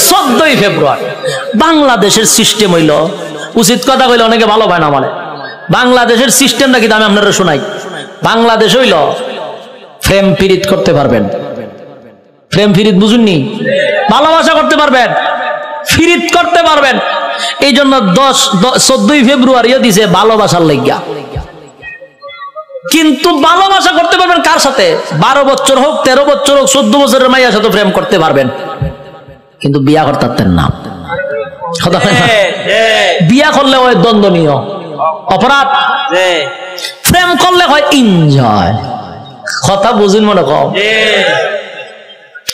14ই ফেব্রুয়ারি বাংলাদেশের সিস্টেম হইল, উচিত কথা কইলে অনেকে ভালো পায় না মানে, বাংলাদেশের সিস্টেমটা কি আমি আপনারা শোনাই। বাংলাদেশ হইল প্রেম পিরিত করতে পারবেন, প্রেম ফিরিত বুঝুননি, ভালোবাসা করতে পারবেন, ফিরিত করতে পারবেন। এই জন্য 14ই ফেব্রুয়ারিও দিছে ভালোবাসার লাগিয়া। কিন্তু ভালোবাসা করতে পারবেন কার সাথে? 12 বছর হোক, 13 বছর হোক, 14 বছরের মাইয়ার সাথে প্রেম করতে পারবেন, কিন্তু বিয়া করতে পারতেন না। বিয়া করলে হয় দ্বন্দ্বনীয় অপরাধ, প্রেম করলে হয় এনজয়। কথা বুঝুন মনে কম,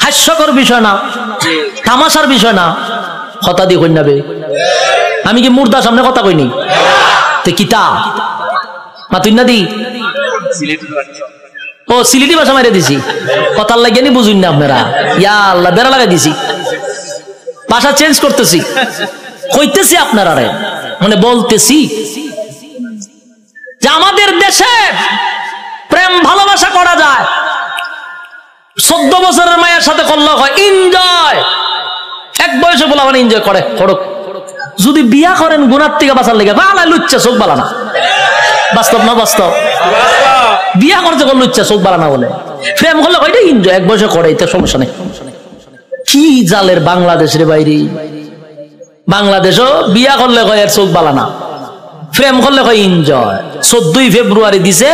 হাস্যকর বিষয় না, তামাশার বিষয় না। কথা দিয়ে কই নাবে, আমি কি মুর্দার সামনে কথা কইনি? তে কিতা মা তুই না দি ও সিলেটি ভাষা মাইরে দিছি, কথার লাগিয়ে নি বুঝুন না আপনারা। ইয়া আল্লাহ, বেড়া লাগাই দিছি, ভাষা চেঞ্জ করতেছি, কইতেছি আপনারা মানে বলতেছি যে আমাদের দেশে প্রেম ভালোবাসা করা যায়, 14 বছরের মায়ের সাথে করলে হয় এনজয়। এক বয়সে বলা মানে এনজয় করে করুক। যদি বিয়া করেন গুনার থেকে বাঁচার লেগে বালা লুচ্ছা চোখ বালা না, বাস্তব না বাস্তব? বিয়া করতে করলে লুচ্ছা চোখ বালা না বলে, প্রেম করলে হয় এনজয়, এক বয়সে করে, এতে সমস্যা নেই। কি জালের বাংলাদেশের বাইরে, বাংলাদেশও বিয়া করলে কয় এর চোখ বালা না, প্রেম করলে কয় এনজয়। 14ই ফেব্রুয়ারি দিছে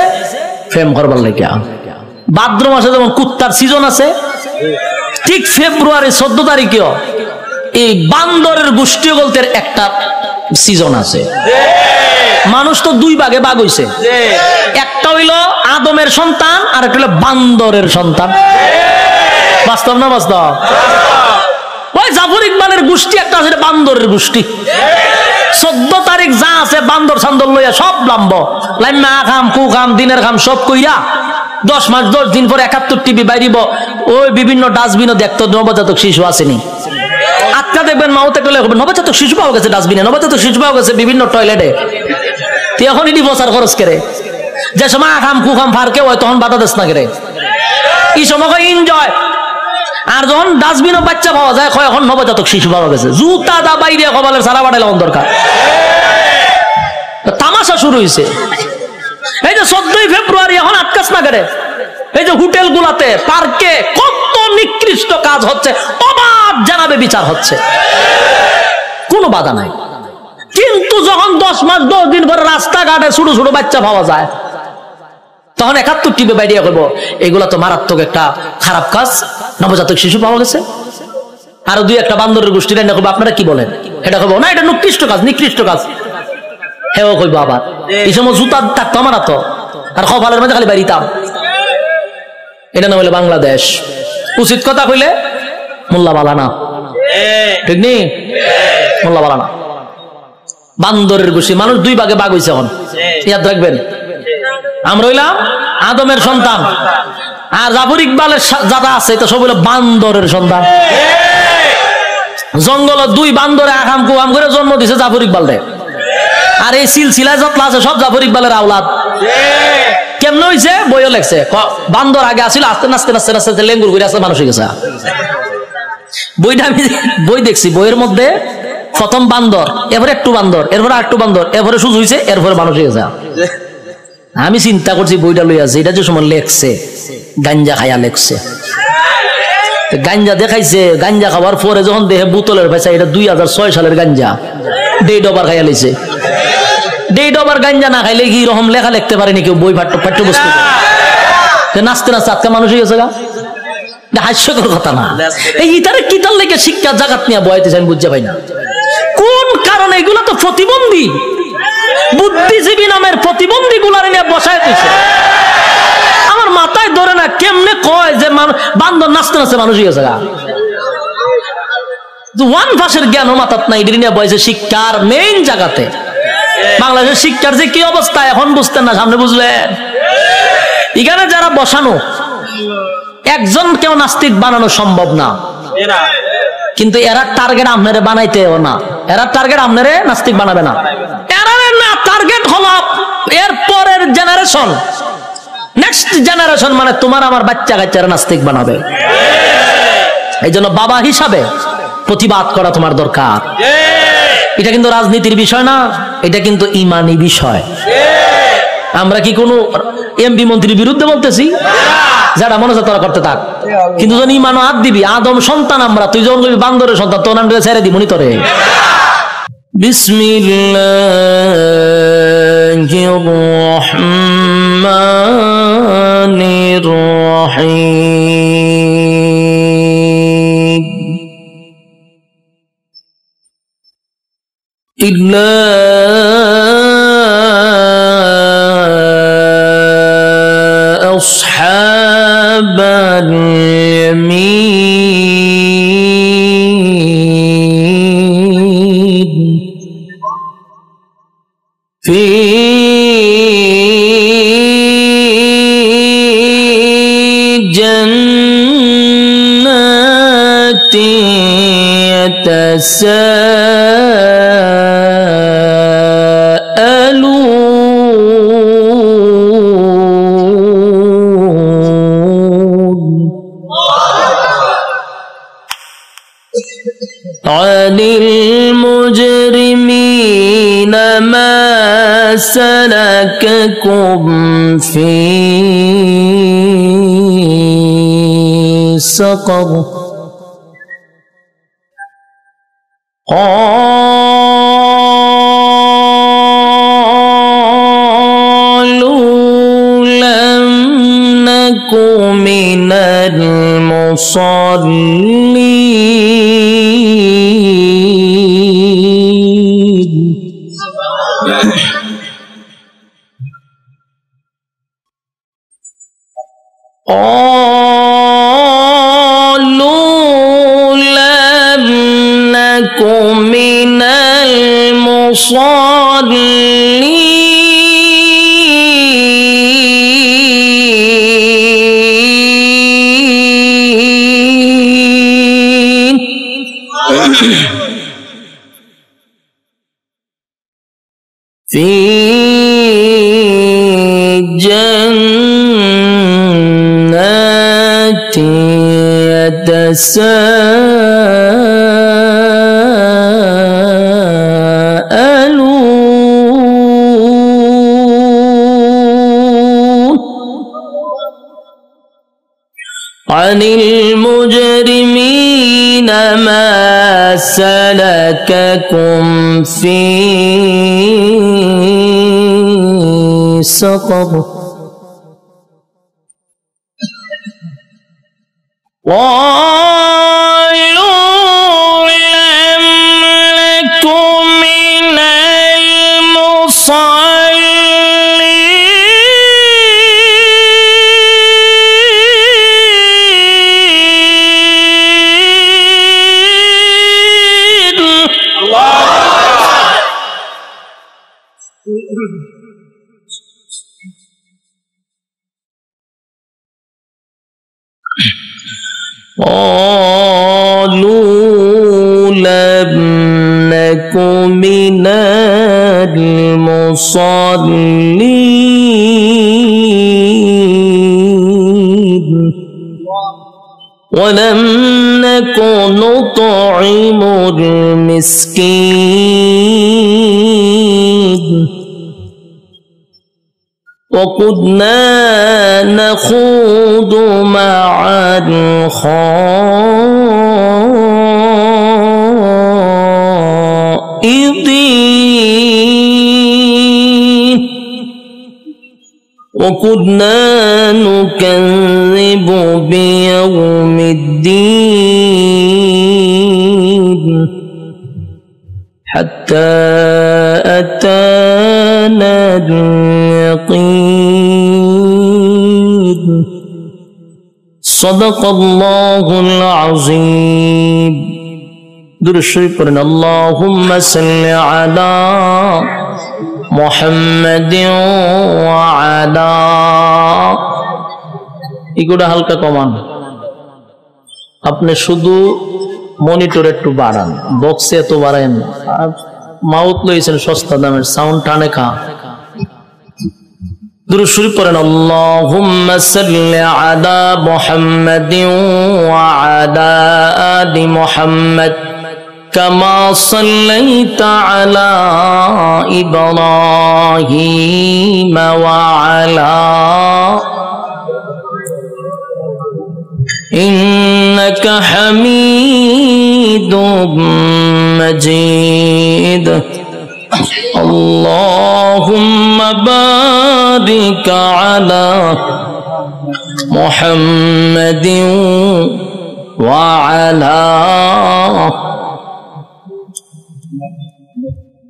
প্রেম করবার লেগে। ভাদ্র মাসে যেমন কুত্তার সিজন আছে, ঠিক ফেব্রুয়ারি 14 তারিখেও এই বান্দরের গোষ্ঠী বলতে একটা সিজন আছে। মানুষ তো দুই ভাগে ভাগ হইছে, একটা হইল আদমের সন্তান আর একটা হইল বান্দরের সন্তান। বাস্তব না বাস্তব? ওই জাফর ইকবালের গোষ্ঠী একটা আছে, বান্দরের গোষ্ঠী। 14 তারিখ যা আছে বান্দর সান্দর লইয়া সব লাম্ব লাইমা খাম কু খাম দিনের খাম সব কইরা 10 মাস 10 দিন পরে 71 টিভি বাইরিব, ওই বিভিন্ন ডাস্টবিনও দেখতো নবজাতক শিশু আসেনি। আজকে দেখবেন মাওতে গেলে নবজাতক শিশু পাওয়া গেছে ডাস্টবিনে, নবজাতক শিশু পাওয়া গেছে বিভিন্ন টয়লেটে। তুই এখন এটি বসার খরচ করে, যে সময় আখাম কুখাম ফারকে হয় তখন বাধা দেশ না করে, এই সময় এনজয়। আর যখন ডাস্টবিনও বাচ্চা পাওয়া যায় এখন নবজাতক শিশু পাওয়া গেছে, জুতা দা বাইরে কপালের সারা বাড়াইলে দরকার। তামাশা শুরু হয়েছে। এই যে 14ই ফেব্রুয়ারি এখন আটকাস না করে, এই যে হোটেল গুলাতে পার্কে কত নিকৃষ্ট কাজ হচ্ছে, অবাধ জানাবে বিচার হচ্ছে, কোনো বাধা নাই। কিন্তু যখন 10 মাস 10 দিন পরে রাস্তাঘাটে ছোট ছোট বাচ্চা পাওয়া যায়, তখন 71 টিভি বাইরে করবো এগুলা তো মারাত্মক একটা খারাপ কাজ, নবজাতক শিশু পাওয়া গেছে। আরো 2-1টা বান্দরের গোষ্ঠী রান্না করবো, আপনারা কি বলেন? এটা করবো না, এটা নিকৃষ্ট কাজ, নিকৃষ্ট কাজ। হেও কইবো আবার এই সময় জুতা থাকতো আমার তো, আর কপালের মধ্যে খালি বাইরিতাম। এটা না হইলে বাংলাদেশ। উচিত কথা কইলে মোল্লা বালানা, ঠিক নেই? মোল্লা বালানা বান্দরের গোষ্ঠী। মানুষ দুই ভাগে ভাগ হইছে এখন, ইয়াদ রাখবেন। আমরা হইলাম আদমের সন্তান, আর জাফর ইকবালের যারা আছে এটা সব হইলো বান্দরের সন্তান। জঙ্গল 2 বান্দরে আখাম কুয়াম করে জন্ম দিছে জাফর ইকবাল রে, আর এই সিলসিলায় যত আছে সব জাফর ইকবালের আওলাদ। কেমন হইছে? বইও লেখছে, বান্দর আগে আসিল, আস্তে আস্তে আস্তে আস্তে লেঙ্গুর করে আসতে মানুষ হয়ে গেছে। বইটা আমি বই দেখছি, বইয়ের মধ্যে প্রথম বান্দর, এরপরে একটু বান্দর, এরপরে আরেকটু বান্দর, এরপরে সুজ হইছে, এরপরে মানুষ হয়ে গেছে। আমি চিন্তা করছি বইটা লইয়াছে, এটা যে সময় লেখছে গাঞ্জা খাইয়া লেখছে। গাঞ্জা দেখাইছে, গাঞ্জা খাওয়ার পরে যখন দেখে বোতলের পয়সা এটা 2006 সালের গাঞ্জা, ডেট ওভার খাইয়া লেছে। ডেট ওভার গাঞ্জা না খাইলে কি রকম লেখা লিখতে পারেনি কেউ বই পাঠ্যবস্তু? নাচতে নাচতে আজকে মানুষ হয়ে গেছে। হাস্যকর কথা না? এই ইতারে কিতার লেগে শিক্ষা জাগাত নিয়ে বয়াইতেছে আমি বুঝতে পাই না কোন কারণে। এগুলো তো প্রতিবন্ধী, বুদ্ধিজীবী নামের প্রতিবন্ধী গুলার নিয়ে বসায় দিছে। আমার মাথায় ধরে না, কেমনে কয় যে বান্দর নাচতে নাচতে মানুষ হয়ে গেছে। ওয়ান ভাষের জ্ঞান মাথাত নাই, এটি নিয়ে বয়সে শিক্ষার মেইন জায়গাতে। বাংলাদেশের শিক্ষার যে কি অবস্থা এখন বুঝতেন না, সামনে বুঝলেন। এখানে যারা বসানো, একজন কেউ নাস্তিক বানানো সম্ভব না, কিন্তু এরা টার্গেট আপনারে বানাইতেও না, এরা টার্গেট আপনারে নাস্তিক বানাবে না। এরা না টার্গেট হলো এর পরের জেনারেশন, নেক্সট জেনারেশন, মানে তোমার আমার বাচ্চা কাচ্চারা নাস্তিক বানাবে। এই জন্য বাবা হিসাবে প্রতিবাদ করা তোমার দরকার। এটা কিন্তু রাজনীতির বিষয় না, এটা কিন্তু ইমানি বিষয়। আমরা কি কোনো এমপি মন্ত্রীর বিরুদ্ধে বলতেছি? যারা মনে হচ্ছে তারা করতে থাক, কিন্তু যখন ইমানও হাত দিবি, আদম সন্তান আমরা, তুই যখন বান্দরের সন্তান, তোর নাম ছেড়ে দিবি মনিতরে। বিসমিল্লাহির রহমানির রহিম। ইল্লা আসহাবাল ইয়ামিন ফি জান্নাতি عن المجرمين ما سلككم في سقر قالوا لم نك من المصلين قالوا لم نك من المصلين في جنات يتساءلون عن المجرمين ما سلككم في سقر قالوا لم نك من المصلين قالوا لم نك من المصلين ولم نك نطعم المسكين وكنا نخوض مع الخائضين وكنا نكذب بيوم الدين حتى أتانا اليقين صدق الله العظيم درود شريف পড়েন اللهم صل على محمد وعلى এগুলা হালকা কমান আপনি শুধু মনিটর একটু বাড়ান বক্সে এত বাড়ায়েন না মাউথ লইছেন সস্তা দামের সাউন্ড টানে খা দুরূদ শরীফ পড়েন আল্লাহুম্মা সাল্লি আলা মুহাম্মাদিন ওয়া আলা আলি মুহাম্মাদ كما صليت على إبراهيم وعلى إنك حميد مجيد اللهم بارك على محمد وعلى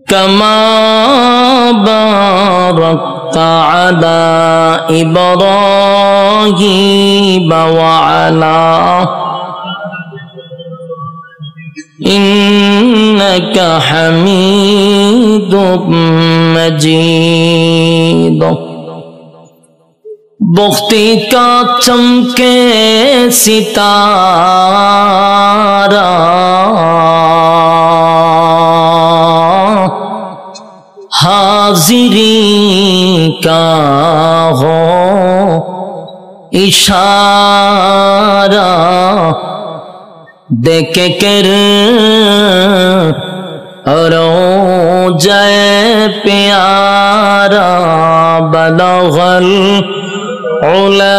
كما باركت على إبراهيم وعلى إنك حميد مجيد بختی کا چمکے ستارہ حاضری کا ہو اشارہ دیکھ کر رو جائے پیارا بلغ العلا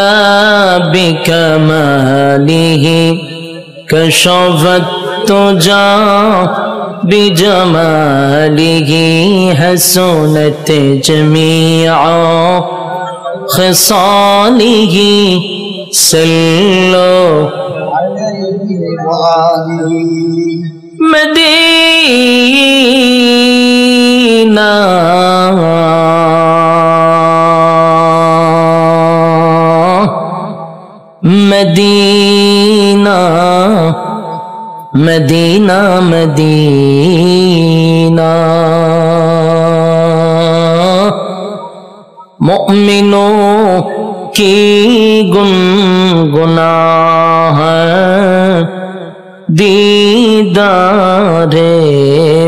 بکمالہ کشفت تجا بجمالہ حسنت جمیع خصالہ صلو مدینہ مدینہ مدینہ مدینہ مؤمنوں کی گنگناہ دیدار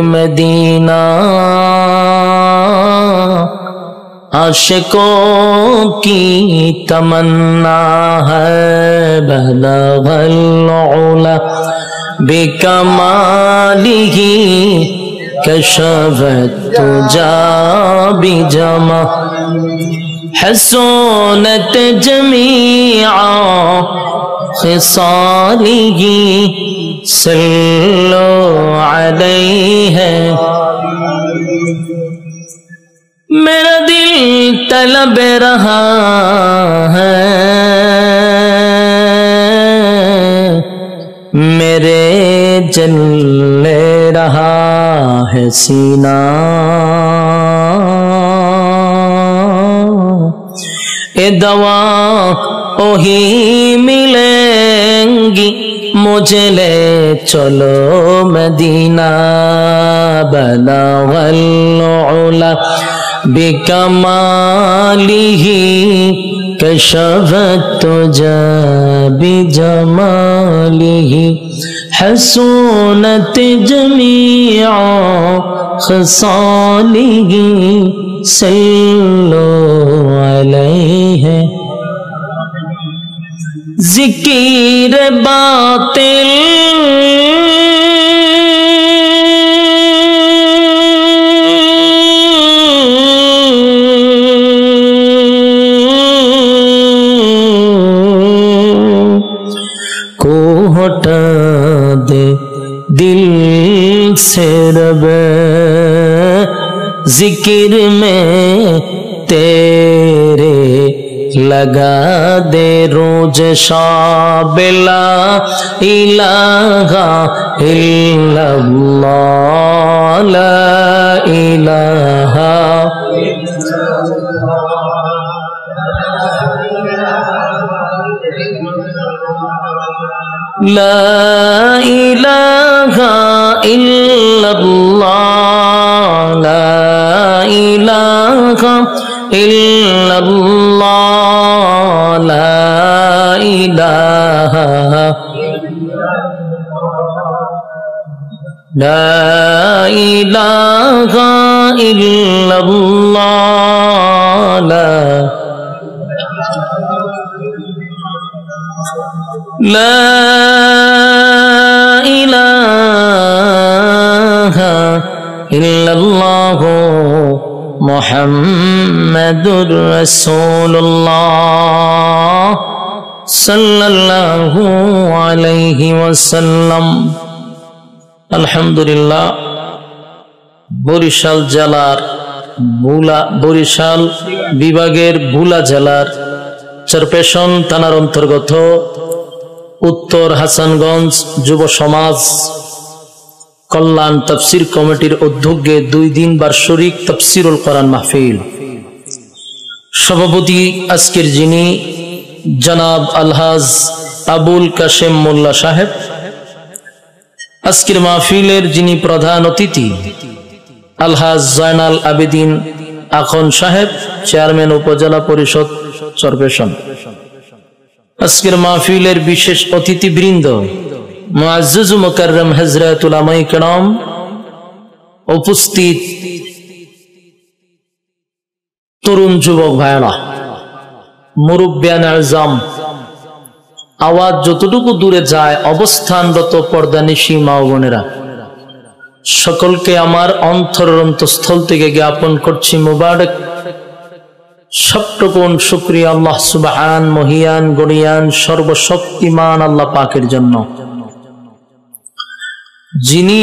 مدینہ عاشقوں کی تمنا ہے بلغ العلا بکمالہ کشفت تجا بجمالہ حسنت جمیع خصالہ صلو علیہ میرا دل طلب رہا ہے میرے جل رہا ہے سینہ اے دوا وہی ملیں گی مجھے لے چلو مدینہ بلغ العلا بکمالہ کشفت تجا بجمالہ حسنت جمیع خصالہ صلو علیہ ذکر باطل کو ہٹا دے دل سے رب ذکر میں تیرے لگا دے روج شاب لا الہ الا اللہ لا الہ لا الہ الا اللہ لا الہ الا اللہ لا الہ لا الہ الا اللہ لا الہ ইলাহা ইল্লাল্লাহু মুহাম্মাদুর রাসূলুল্লাহ সাল্লাল্লাহু আলাইহি ওয়াসাল্লাম। আলহামদুলিল্লাহ, বরিশাল জেলার বরিশাল বিভাগের ভোলা জেলার চরপেশন থানার অন্তর্গত উত্তর হাসানগঞ্জ যুব সমাজ কল্যাণ তাফসীর কমিটির উদ্যোগে 2 দিন বার্ষিক তাফসীরুল কোরআন মাহফিল। সভাপতি আজকের যিনি জনাব আলহাজ আবুল কাশেম মোল্লা সাহেব। আজকের মাহফিলের যিনি প্রধান অতিথি আলহাজ জয়নাল আবেদিন আখন সাহেব, চেয়ারম্যান উপজেলা পরিষদ চরপেশন। আজকের মাহফিলের বিশেষ অতিথিবৃন্দ, মুআজ্জিজ মুকাররম হযরত উলামায়ে কেরাম, উপস্থিত তরুণ যুবক ভাইরা, মুরব্বিয়ান আযম, আওয়াজ যতটুকু দূরে যায় অবস্থানরত পর্দানিশী মা ও বোনেরা, সকলকে আমার অন্তরের অন্তঃস্থল থেকে জ্ঞাপন করছি মুবারক সবটুকুন শুকরিয়া আল্লাহ সুবহান মহিয়ান গনিয়ান সর্বশক্তিমান আল্লাহ পাকের জন্য, যিনি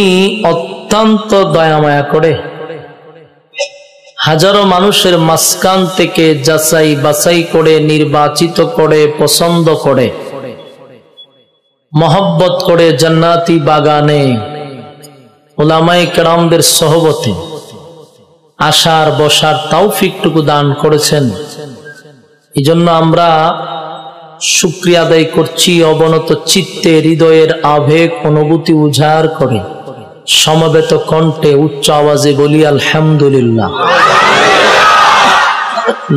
অত্যন্ত দয়ামায়া করে হাজারো মানুষের মাঝখান থেকে যাচাই বাছাই করে নির্বাচিত করে পছন্দ করে মহব্বত করে জান্নাতি বাগানে উলামায়ে কেরামদের সহবতে আসার বসার তৌফিকটুকু দান করেছেন। এজন্য আমরা শুকরিয়া আদায় করছি অবনত চিত্তে, হৃদয়ের আবেগ অনুভূতি উজাড় করে সমবেত কণ্ঠে উচ্চ আওয়াজে বলি আলহামদুলিল্লাহ।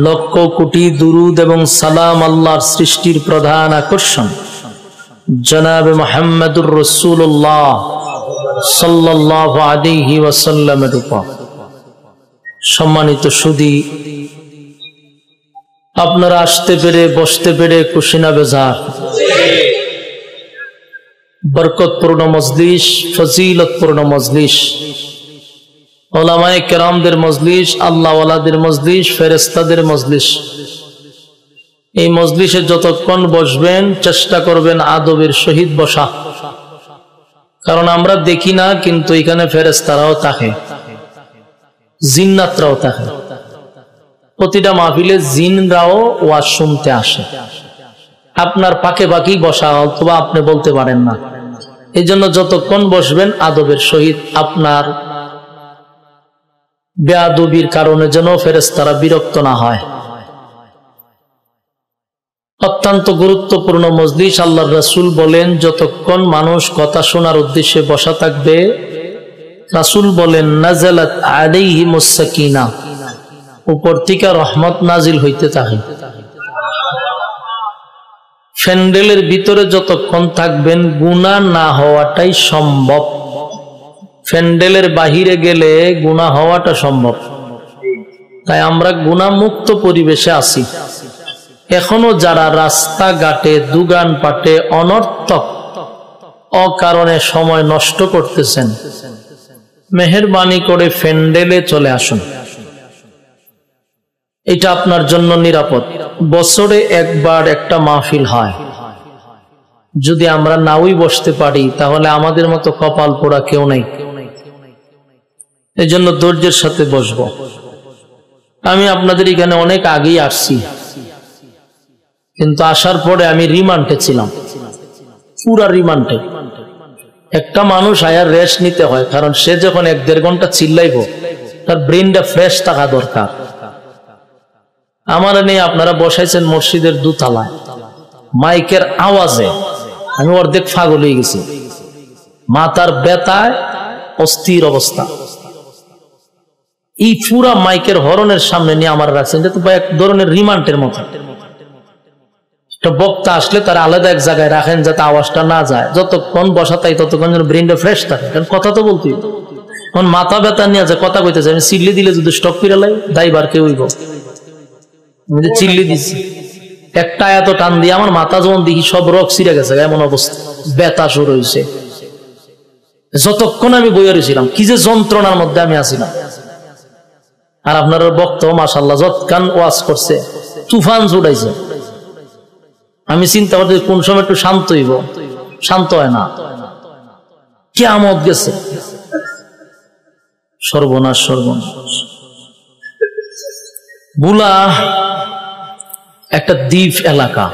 লক্ষ কোটি দুরুদ এবং সালাম আল্লাহর সৃষ্টির প্রধান আকর্ষণ জনাবে মুহাম্মদুর রাসূলুল্লাহ সাল্লাল্লাহু আলাইহি ওয়াসাল্লামের উপর। সম্মানিত সুধী, আপনারা আসতে পেরে বসতে পেরে খুশি না বেজার? বরকতপূর্ণ মজলিস, ফজিলতপূর্ণ মজলিস, উলামায়ে কেরামদের মজলিস, আল্লাহ ওয়ালাদের মজলিস, ফেরেশতাদের মজলিস। এই মজলিসে যতক্ষণ বসবেন চেষ্টা করবেন আদবের সহিত বসা, কারণ আমরা দেখি না কিন্তু এখানে ফেরেশতারাও থাকে, জিন্নাতরাও থাকে। প্রতিটা মাহফিলে জিনরাও ওয়াজ শুনতে আসে। আপনার পাকে বাকি বসা অথবা আপনি বলতে পারেন না, এই জন্য যতক্ষণ বসবেন আদবের সহিত, আপনার বেয়াদবির কারণে যেন ফেরেশতারা বিরক্ত না হয়। অত্যন্ত গুরুত্বপূর্ণ মজলিস। আল্লাহর রাসূল বলেন যতক্ষণ মানুষ কথা শোনার উদ্দেশ্যে বসা থাকবে, রাসূল বলেন নাযালাত আলাইহিমুস সাকিনা, উপর থেকে রহমত নাজিল হইতে থাকে। প্যান্ডেলের ভিতরে যতক্ষণ থাকবেন গুনাহ না হওয়াটাই সম্ভব, প্যান্ডেলের বাহিরে গেলে গুনাহ হওয়াটা সম্ভব। তাই আমরা গুনাহ মুক্ত পরিবেশে আছি। এখনো যারা রাস্তাঘাটে দোকান পাটে অনর্থক অকারণে সময় নষ্ট করতেছেন, মেহেরবানি করে প্যান্ডেলে চলে আসুন, এটা আপনার জন্য নিরাপদ। বছরে একবার একটা মাহফিল হয়, যদি আমরা নাওই বসতে পারি তাহলে আমাদের মতো কপাল পোড়া কেউ নেই। এই জন্য ধৈর্যের সাথে বসবো। আমি আপনাদের এখানে অনেক আগেই আসছি, কিন্তু আসার পরে আমি রিমান্ডে ছিলাম, পুরা রিমান্ডে। একটা মানুষ আয়ার রেস্ট নিতে হয়, কারণ সে যখন 1-1.5 ঘন্টা চিল্লাইব তার ব্রেনটা ফ্রেশ থাকা দরকার। আমার নেই, আপনারা বসাইছেন মসজিদের দোতলায়, মাইকের আওয়াজে আমি অর্ধেক পাগল হয়ে গেছি, মাথার ব্যথায় অস্থির অবস্থা। এই পুরা মাইকের হরনের সামনে নিয়ে আমার রাখছেন, এটা তো এক ধরনের রিমান্ডের মতো। একটা বক্তা আসলে তার আলাদা এক জায়গায় রাখেন যাতে আওয়াজটা না যায়। যতক্ষণ বসা তাই ততক্ষণ যেন ব্রেনটা ফ্রেশ থাকে, কারণ কথা তো বলতেই। এখন মাথা ব্যথা নিয়ে আছে, কথা কইতেছে, আমি চিল্লি দিলে যদি স্টক ফিরে লাই দায়বার কেউ হইব। চিল্লি দিচ্ছি একটা এত টান দিয়ে আমার মাথা যখন দেখি সব রক ছিঁড়ে গেছে, এমন অবস্থা, ব্যথা শুরু হয়েছে। যতক্ষণ আমি বইয়া রয়েছিলাম, কি যে যন্ত্রণার মধ্যে আমি আছিলাম। আর আপনার বক্তব্য মাশাআল্লাহ যৎকান ওয়াজ করছে, তুফান ছুটাইছে। আমি চিন্তা করছি কোন সময় একটু শান্ত হইব, শান্ত হয় না, কিয়ামত গেছে। সর্বনাশ সর্বনাশ। বুলা একটা দ্বীপ এলাকা।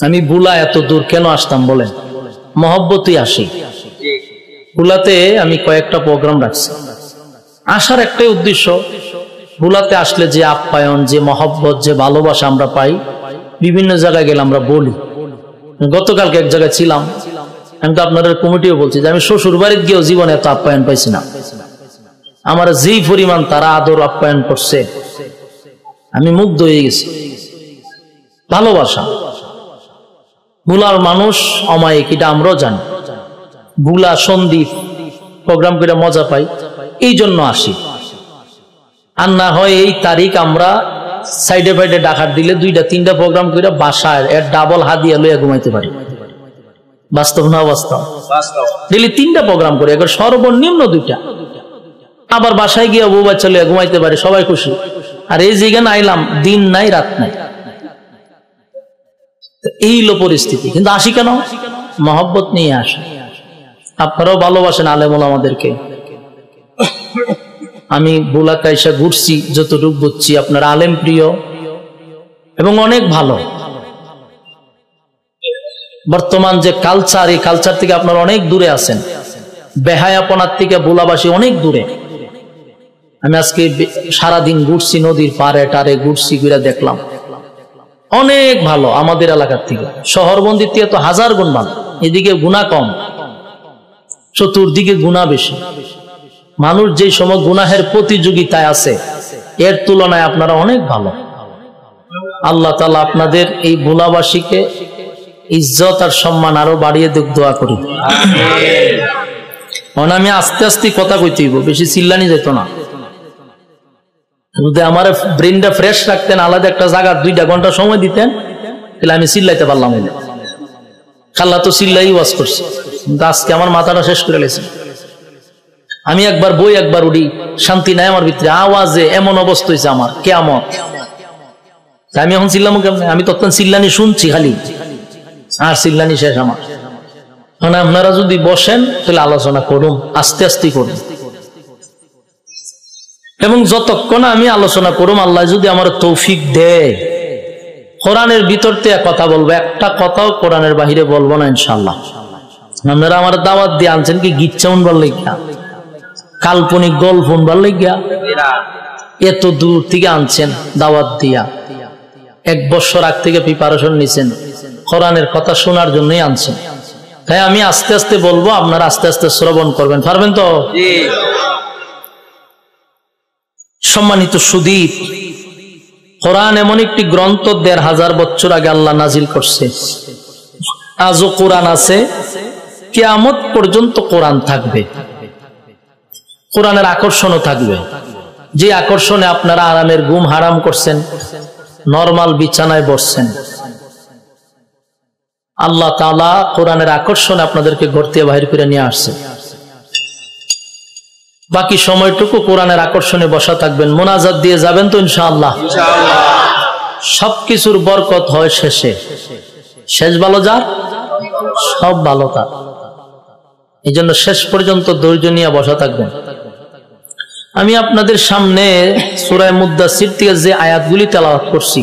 আমি বুলা এত দূর কেন আসতাম বলেন? মহব্বতই আসি। বুলাতে আমি কয়েকটা প্রোগ্রাম রাখছি। আসার একটাই উদ্দেশ্য, বুলাতে আসলে যে আপ্যায়ন, যে মহব্বত, যে ভালোবাসা আমরা পাই, বিভিন্ন জায়গায় গেলে আমরা বলি। গতকালকে এক জায়গায় ছিলাম, আমি তো আপনাদের কমিটিও বলছি যে আমি শ্বশুর বাড়িতে গিয়েও জীবনে এত আপ্যায়ন পাইছি না। আমার যেই পরিমাণ তারা আদর আপ্যায়ন করছে, আমি মুগ্ধ হয়ে গেছি। ভালোবাসা। বুলার মানুষ অমায়িক, এটা আমরাও জানি। বুলা সন্দ্বীপ প্রোগ্রাম করে মজা পাই, এই জন্য আসি। আর না হয় এই তারিখ আমরা সাইডে ফাইডে ডাকার দিলে 2-3টা প্রোগ্রাম করে বাসায় এর ডাবল হাদিয়া লইয়া ঘুমাইতে পারি। বাস্তব না বাস্তব? দিলে 3টা প্রোগ্রাম করি, একবার সর্বনিম্ন 2টা। আবার বাসায় গিয়ে বউ বাচ্চা লইয়া ঘুমাইতে পারি, সবাই খুশি। আর এই যেখানে আইলাম, দিন নাই রাত নাই, এই হলো পরিস্থিতি। কিন্তু আসি কেন? মহব্বত নিয়ে আসি। আপনারাও ভালোবাসেন আলেম ওলামাদেরকে। আমি বুলাকাইশা ঘুরছি, যতটুকু বুঝছি আপনারা আলেম প্রিয় এবং অনেক ভালো। বর্তমান যে কালচার, এই কালচার থেকে আপনারা অনেক দূরে আছেন। বেহায়াপনার থেকে বুলাবাসী অনেক দূরে। আমি আজকে সারাদিন ঘুরছি, নদীর পারে টারে ঘুরছি, ঘুরে দেখলাম অনেক ভালো আমাদের এলাকার থেকে। শহরবন্দির থেকে তো 1000 গুণ ভালো। এদিকে গুনাহ কম, চতুর্দিকে গুনাহ বেশি। মানুষ যেই সময় গুনাহের প্রতিযোগিতায় আছে, এর তুলনায় আপনারা অনেক ভালো। আল্লাহ তাআলা আপনাদের এই বুলাবাসীকে ইজ্জত আর সম্মান আরো বাড়িয়ে দেখ, দোয়া করি। আমি আস্তে আস্তে কথা কইতে হইব, বেশি চিল্লানি যেত না। যদি আমার ব্রেনটা ফ্রেশ রাখতেন, আলাদা একটা জায়গা 2টা ঘন্টা সময় দিতেন, তাহলে আমি চিল্লাইতে পারলাম। খাল্লা তো চিল্লাই ওয়াজ করছি, কিন্তু আজকে আমার মাথাটা শেষ করে লেছে। আমি একবার বই একবার উঠি, শান্তি নাই আমার ভিতরে। আওয়াজে এমন অবস্থা হয়েছে আমার, কিয়ামত। আমি এখন চিল্লামো কেমনে? আমি তখন চিল্লানি শুনছি খালি, আর চিল্লানি শেষ আমার। মানে আপনারা যদি বসেন তাহলে আলোচনা করুন, আস্তে আস্তে করুন। এবং যতক্ষণ আমি আলোচনা করুম, আল্লাহ যদি আমার তৌফিক দেয়, কোরআনের ভিতর থেকে কথা বলবো, একটা কথাও কোরআনের বাহিরে বলবো না ইনশাআল্লাহ। আপনারা আমার দাওয়াত দিয়ে আনছেন কি গিচ্ছা উনবার লাগিয়া, কাল্পনিক গল্প উনবার লাগিয়া? এত দূর থেকে আনছেন দাওয়াত দিয়া, 1 বছর আগ থেকে প্রিপারেশন নিছেন, কোরআনের কথা শোনার জন্যই আনছেন। তাই আমি আস্তে আস্তে বলবো, আপনারা আস্তে আস্তে শ্রবণ করবেন, পারবেন তো? সম্মানিত সুদীপ, কোরআন এমন একটি গ্রন্থ 1500 বছর আগে আল্লাহ নাজিল করছে। আজও কোরআন আছে, কিয়ামত পর্যন্ত কোরআন থাকবে। কোরআনের আকর্ষণও থাকবে, যে আকর্ষণে আপনারা আরামের ঘুম হারাম করছেন, নরমাল বিছানায় বসছেন। আল্লাহ তাআলা কোরআনের আকর্ষণে আপনাদেরকে ঘর থেকে বাহির করে নিয়ে আসছে। বাকি সময়টুকু কোরআনের আকর্ষণে বসা থাকবেন, মোনাজাত দিয়ে যাবেন তো ইনশাআল্লাহ। সবকিছুর বরকত হয় শেষে। শেষ ভালো যার, সব ভালো তার। এই জন্য শেষ পর্যন্ত ধৈর্য নিয়ে বসা থাকবেন। আমি আপনাদের সামনে সূরা মুদ্দাসির থেকে যে আয়াতগুলি তেলাওয়াত করছি,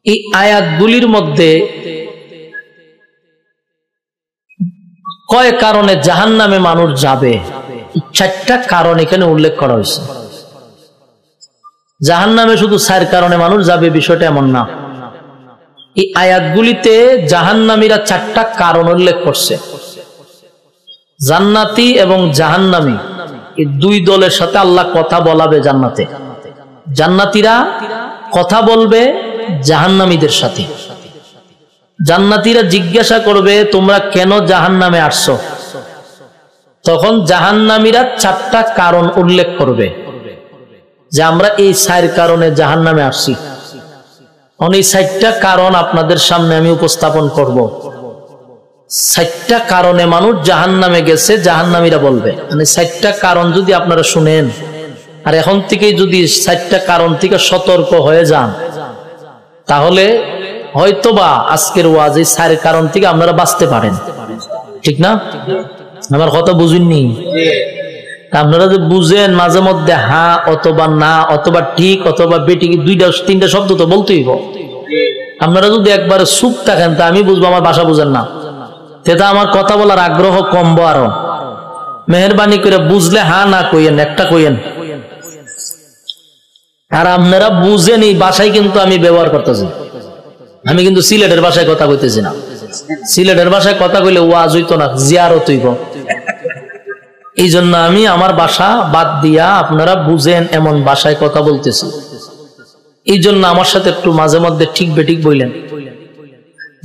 এই আয়াতগুলির মধ্যে কয় কারণে জাহান্নামে মানুষ যাবে, 4টা কারণ এখানে উল্লেখ করা হয়েছে। জাহান্নামে শুধু 4 কারণে মানুষ যাবে, বিষয়টা এমন না। এই আয়াতগুলিতে জাহান্নামীরা 4টা কারণ উল্লেখ করছে। জান্নাতি এবং জাহান্নামী এই 2 দলের সাথে আল্লাহ কথা বলাবে জান্নাতে। জান্নাতীরা কথা বলবে জাহান্নামীদের সাথে। জান্নাতীরা জিজ্ঞাসা করবে, তোমরা কেন জাহান্নামে আসছো? তখন জাহান্নামীরা 4টা কারণ উল্লেখ করবে যে আমরা এই 4 কারণে জাহান্নামে আসছি। এই 4টা কারণ আপনাদের সামনে আমি উপস্থাপন করব। চারটা কারণে মানুষ জাহান্নামে গেছে, জাহান্নামীরা বলবে। মানে চারটা কারণ যদি আপনারা শুনেন আর এখন থেকে যদি চারটা কারণ থেকে সতর্ক হয়ে যান, তাহলে হয়তোবা আজকের ওয়াজ এই চার কারণ থেকে আপনারা বাঁচতে পারেন। ঠিক না? আমার কথা বুঝেননি? আপনারা যে বুঝেন মাঝে মধ্যে হ্যাঁ অথবা না অথবা ঠিক অথবা বেঠিক, দুইটা তিনটা শব্দ তো বলতেই। আপনারা যদি একবারে চুপ থাকেন তা আমি বুঝবো আমার ভাষা বুঝেন না, সেটা আমার কথা বলার আগ্রহ কমবো। আরো মেহরবানি করে বুঝলে হ্যাঁ না কইেন, একটা কইেন। আর আপনারা বুঝেন এই ভাষায় কিন্তু আমি ব্যবহার করতেছি, আমি কিন্তু সিলেটের ভাষায় কথা কইতেছি না। সিলেটের ভাষায় কথা কইলে ওয়াজ হইতো না, জিয়ারত হইব। এই জন্য আমি আমার ভাষা বাদ দিয়া আপনারা বুঝেন এমন ভাষায় কথা বলতেছি। এই জন্য আমার সাথে একটু মাঝে মধ্যে ঠিক বেঠিক বললেন।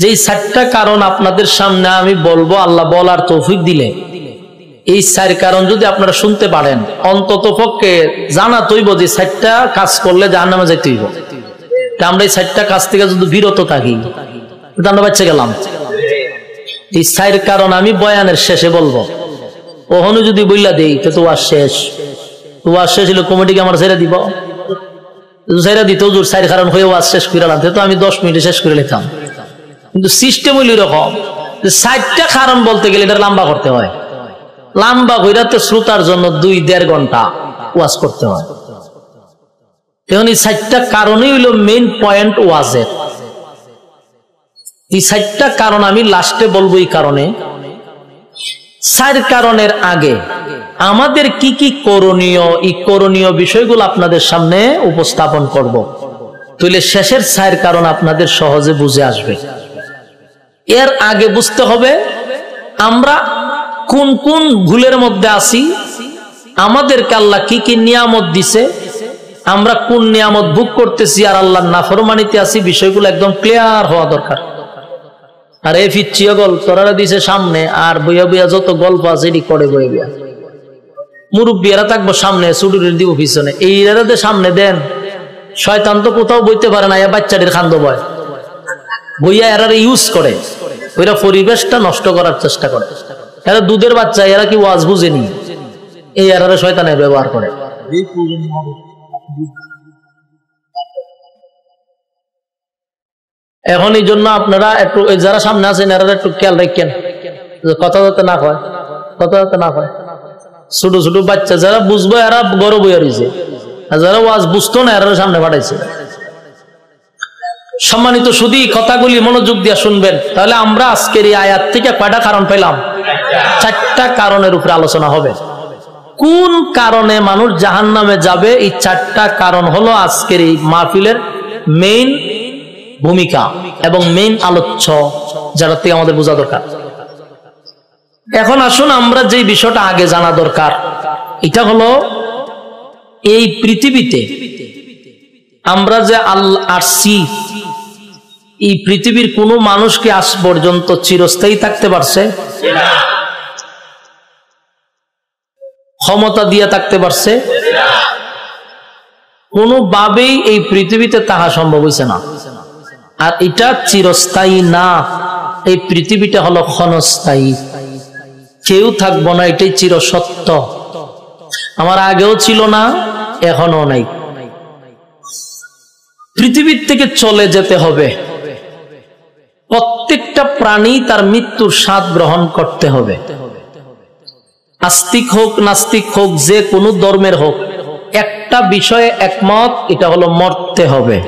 যে চারটা কারণ আপনাদের সামনে আমি বলবো, আল্লাহ বলার তৌফিক দিলে এই চার কারণ যদি আপনারা শুনতে পারেন, অন্তত পক্ষে জানা তৈব যে চারটা কাজ করলে জাহান্নামে যেতে হইব। আমরা এই চারটা কাজ থেকে যদি বিরত থাকি, আমরা বাচ্চা গেলাম। এই চার কারণ আমি বয়ানের শেষে বলবো। ওখানে যদি বললা দেই তো ওয়াজ শেষ, তো ওয়াজ শেষ হলে কমিটিকে আমার ছেড়ে দিব, ছেড়ে দিত হুজুর চার কারণ হয়ে ওয়াজ শেষ করে এলাম, তো আমি 10 মিনিটে শেষ করে নিতাম। কিন্তু সিস্টেম হইল এরকম যে চারটা কারণ বলতে গেলে এটা লম্বা করতে হয়। লম্বা কইরাতে শ্রোতার জন্য 2-1.5 ঘন্টা ওয়াজ করতে হয়। এখন এই চারটা কারণই হইল মেইন পয়েন্ট ওয়াজের। এই চারটা কারণ আমি লাস্টে বলবো। এই কারণে 4 কারণের আগে আমাদের কি কি করণীয়, এই করণীয় বিষয়গুলো আপনাদের সামনে উপস্থাপন করব। তাহলে শেষের 4 কারণ আপনাদের সহজে বুঝে আসবে। এর আগে বুঝতে হবে আমরা কোন কোন ভুলের মধ্যে আছি, আমাদেরকে আল্লাহ কি কি নিয়ামত দিছে, আমরা কোন নিয়ামত ভোগ করতেছি আর আল্লাহর নাফরমানিতে আছি, বিষয়গুলো একদম ক্লিয়ার হওয়া দরকার। আর এই ফিচ্ছিয়া গল্প তোরা দিছে সামনে, আর বইয়া বইয়া যত গল্প আছে এটি করে বইয়া বইয়া মুরব্বীরা থাকবো সামনে, ছুটুরির দিব পিছনে। এই এরাদের সামনে দেন, শয়তান তো কোথাও বইতে পারে না, বাচ্চাটির খান্দ বয় বইয়া এরারে ইউজ করে, ওইরা পরিবেশটা নষ্ট করার চেষ্টা করে। এরা দুধের বাচ্চা, এরা কি ওয়াজ বুঝেনি, এই এরারে শয়তানে ব্যবহার করে। এখন এই জন্য আপনারা একটু যারা সামনে আছেন এরা একটু খেয়াল রাখেন, কথা যাতে না হয়, কথা যাতে না হয়। ছোট ছোট বাচ্চা যারা বুঝবো এরা গরব হয়ে রয়েছে, আর যারা ওয়াজ বুঝতো না এরা সামনে পাঠাইছে। সম্মানিত শুধু কথাগুলি মনোযোগ দিয়ে শুনবেন, তাহলে আমরা আজকের এই আয়াত থেকে কয়টা কারণ পেলাম? 4টা কারণের উপরে আলোচনা হবে। কোন কারণে মানুষ জাহান্নামে যাবে, এই 4টা কারণ হলো আজকের এই মাহফিলের মেইন ভূমিকা এবং মেইন আলোচ্য, যারা থেকে আমাদের বোঝা দরকার। এখন আসুন আমরা যে বিষয়টা আগে জানা দরকার, এটা হলো এই পৃথিবীতে আমরা যে আল্লাহ আসছি, এই পৃথিবীর কোন মানুষকে আজ পর্যন্ত চিরস্থায়ী থাকতে পারছে? ক্ষমতা দিয়ে থাকতে পারছে? কোনোভাবেই এই পৃথিবীতে তাহা সম্ভব হয়েছে না। আর এটা চিরস্থায়ী না, এই পৃথিবীটা হলো ক্ষণস্থায়ী, কেউ থাকবো না, এটাই চিরসত্য। আমার আগেও ছিল না, এখনো নাই। পৃথিবীর থেকে চলে যেতে হবে, প্রত্যেকটা প্রাণী তার মৃত্যুর স্বাদ গ্রহণ করতে হবে। আস্তিক হোক নাস্তিক হোক, যে কোনো ধর্মের হোক, একটা বিষয়ে একমত, এটা হলো মরতে হবে।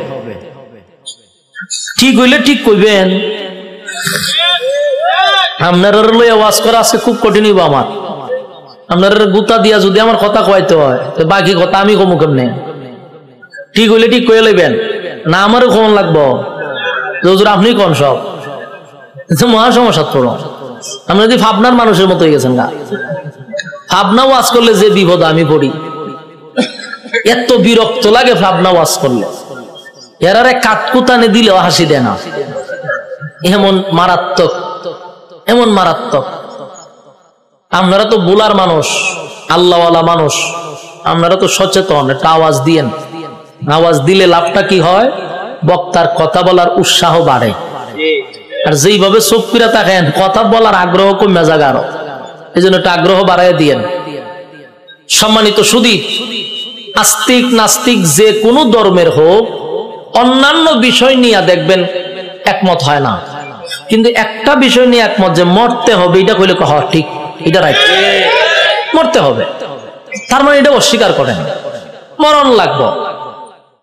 ঠিক হইলে ঠিক কইবেন। আপনারা লই আওয়াজ করা আজকে খুব কঠিন হইব আমার। আপনারা গুতা দিয়া যদি আমার কথা কইতে হয়, তো বাকি কথা আমি কমু কেমনে? ঠিক হইলে ঠিক কইয়া লইবেন, না আমারও কমন লাগবো। হুজুর আপনি কোন সব মহা সমস্যা পড়ো। আমরা যদি ভাবনার মানুষের মতো হয়ে গেছেন গা, ভাবনা ওয়াজ করলে যে বিপদ আমি পড়ি, এত বিরক্ত লাগে ভাবনা ওয়াজ করলে। এরারে কাটকুতানে দিলেও হাসি দেয় না, এমন মারাত্মক, এমন মারাত্মক। আপনারা তো বুলার মানুষ, আল্লাহওয়ালা মানুষ, আপনারা তো সচেতন, একটা আওয়াজ দিয়েন। আওয়াজ দিলে লাভটা কি হয়? বক্তার কথা বলার উৎসাহ বাড়ে। আর যেইভাবে চোখ ফিরা থাকেন কথা বলার আগ্রহ কমে যাবে আরো, এই জন্য একটা আগ্রহ বাড়াই দিয়েন। সম্মানিত সুধী, আস্তিক নাস্তিক যে কোনো ধর্মের হোক, অন্যান্য বিষয় নিয়ে দেখবেন একমত হয় না, কিন্তু একটা বিষয় নিয়ে একমত যে মরতে হবে, এটা কইলে কহ ঠিক, এটা রাইট, মরতে হবে। তার মানে এটা অস্বীকার করেন, মরণ লাগবে।